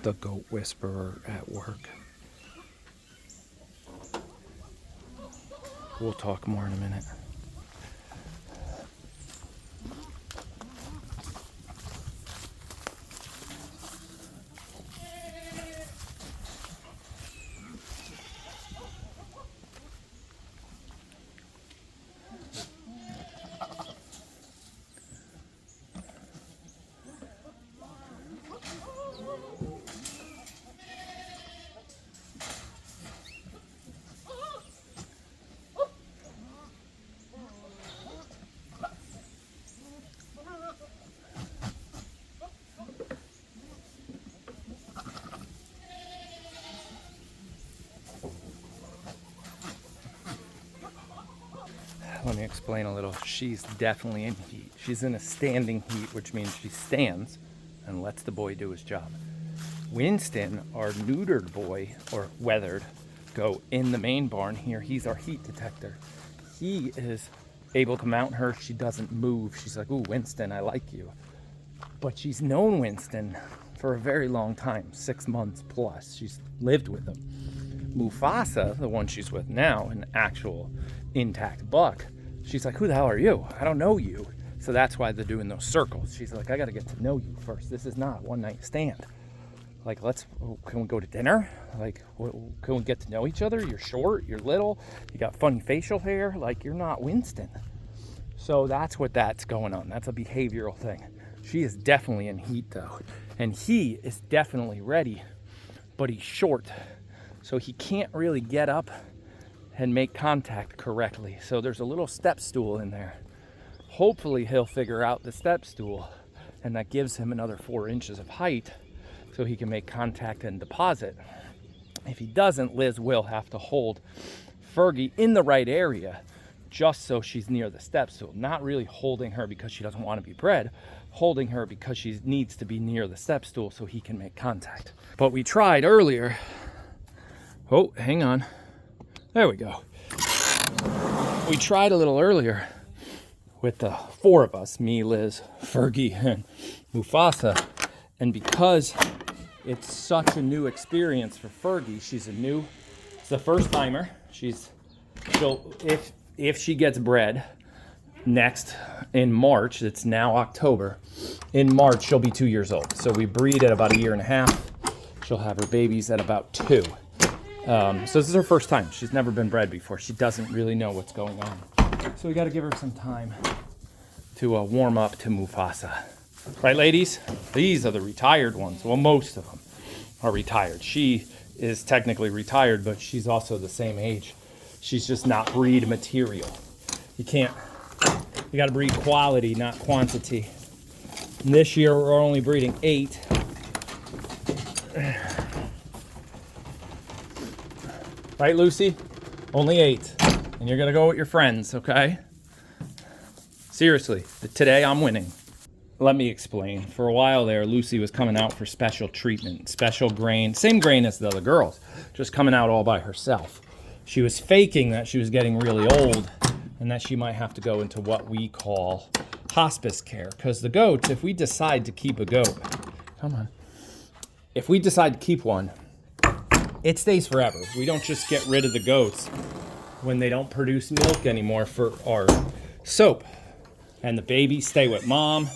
the goat whisperer at work. We'll talk more in a minute. Let me explain a little. She's definitely in heat. She's in a standing heat, which means she stands and lets the boy do his job. Winston, our neutered boy, or weathered goat in the main barn here, he's our heat detector. He is able to mount her. She doesn't move. She's like, ooh, Winston, I like you. But she's known Winston for a very long time, 6 months plus. She's lived with him. Mufasa, the one she's with now, an actual intact buck, she's like, who the hell are you? I don't know you. So that's why they're doing those circles. She's like, I got to get to know you first. This is not one night stand. Like, can we go to dinner? Like, can we get to know each other? You're short, you're little, you got funny facial hair. Like, you're not Winston. So that's going on. That's a behavioral thing. She is definitely in heat though. And he is definitely ready, but he's short. So he can't really get up and make contact correctly. So there's a little step stool in there. Hopefully he'll figure out the step stool, and that gives him another 4 inches of height so he can make contact and deposit. If he doesn't, Liz will have to hold Fergie in the right area just so she's near the step stool. Not really holding her because she doesn't want to be bred, holding her because she needs to be near the step stool so he can make contact. But we tried earlier. Oh, hang on. There we go. We tried a little earlier with the 4 of us, me, Liz, Fergie, and Mufasa. And because it's such a new experience for Fergie, it's the first timer. If she gets bred next in March, it's now October. In March, she'll be 2 years old. So we breed at about 1.5 years. She'll have her babies at about 2. So this is her first time. She's never been bred before. She doesn't really know what's going on. So we got to give her some time to warm up to Mufasa. Right, ladies? These are the retired ones. Well, most of them are retired. She is technically retired, but she's also the same age. She's just not breed material. You got to breed quality, not quantity. And this year we're only breeding 8. Right, Lucy? Only 8. And you're going to go with your friends, okay? Seriously, today I'm winning. Let me explain. For a while there, Lucy was coming out for special treatment, special grain, same grain as the other girls, just coming out all by herself. She was faking that she was getting really old and that she might have to go into what we call hospice care. Because the goats, if we decide to keep a goat, if we decide to keep one, it stays forever. We don't just get rid of the goats when they don't produce milk anymore for our soap. And the babies stay with mom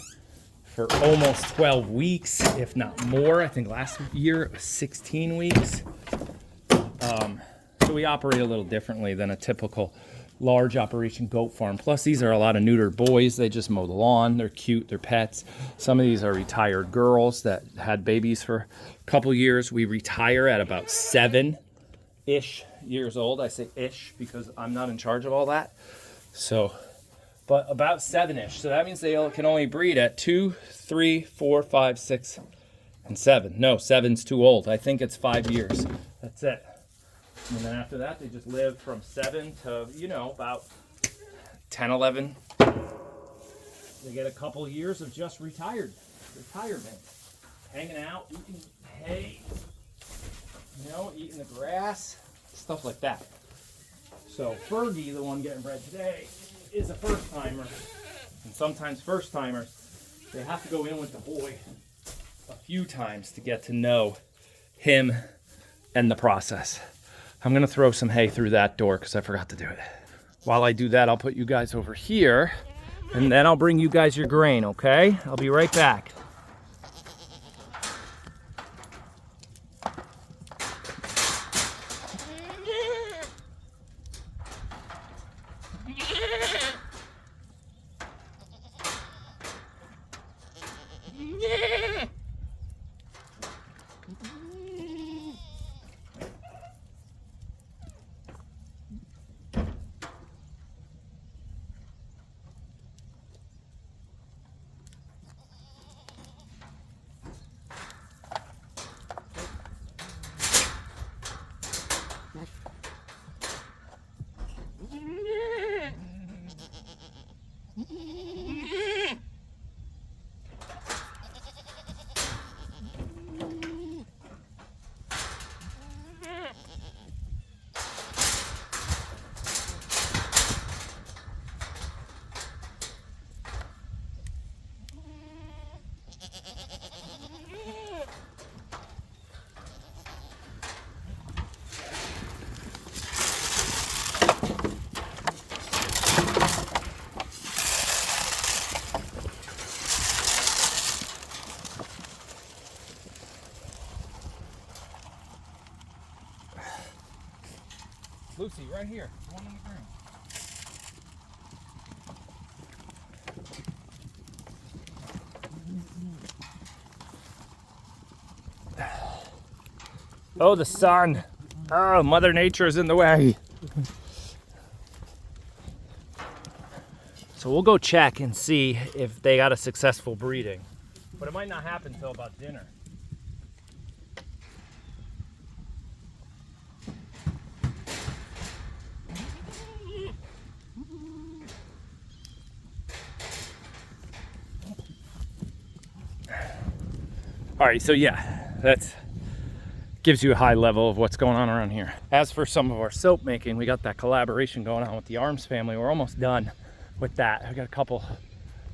for almost 12 weeks, if not more. I think last year it was 16 weeks. So we operate a little differently than a typical large operation goat farm. Plus, these are a lot of neutered boys. They just mow the lawn. They're cute. They're pets. Some of these are retired girls that had babies for a couple years. We retire at about 7-ish years old. I say ish because I'm not in charge of all that. So, but about 7-ish. So that means they can only breed at 2, 3, 4, 5, 6, and 7. No, 7's too old. I think it's 5 years. That's it. And then after that, they just live from 7 to, about 10, 11. They get a couple years of just retirement. Hanging out, eating hay, eating the grass, stuff like that. So Fergie, the one getting bred today, is a first timer. And sometimes first timers, they have to go in with the boy a few times to get to know him and the process. I'm gonna throw some hay through that door because I forgot to do it. While I do that, I'll put you guys over here and then I'll bring you guys your grain, okay? I'll be right back. Lucy, right here. One on the ground. Oh, the sun. Oh, Mother Nature is in the way. So we'll go check and see if they got a successful breeding. But it might not happen until about dinner. All right, so yeah, that gives you a high level of what's going on around here. As for some of our soap making, we got that collaboration going on with the Arms family. We're almost done with that. I got a couple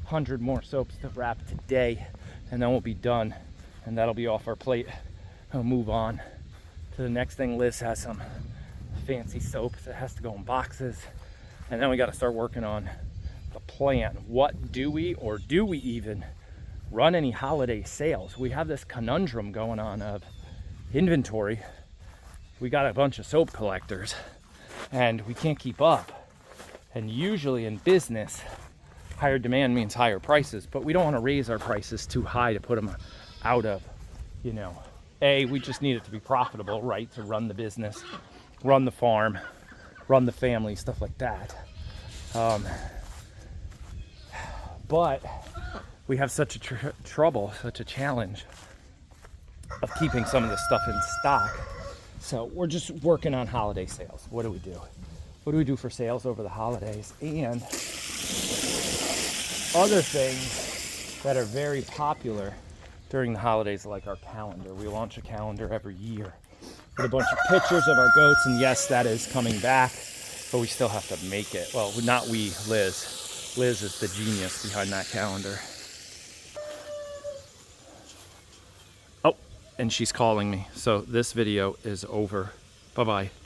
hundred more soaps to wrap today, and then we'll be done, and that'll be off our plate. I'll move on to the next thing. Liz has some fancy soap that has to go in boxes, and then we got to start working on the plan. What do we, or do we even run any holiday sales? We have this conundrum going on of inventory. We got a bunch of soap collectors and we can't keep up. And usually in business, higher demand means higher prices, but we don't want to raise our prices too high to put them out of, you know, we just need it to be profitable, right? To run the business, run the farm, run the family, stuff like that. But we have such a trouble, such a challenge of keeping some of this stuff in stock. So we're just working on holiday sales. What do we do? What do we do for sales over the holidays? And other things that are very popular during the holidays, like our calendar. We launch a calendar every year with a bunch of pictures of our goats. And yes, that is coming back, but we still have to make it. Well, not we, Liz. Liz is the genius behind that calendar. And she's calling me. So this video is over. Bye-bye.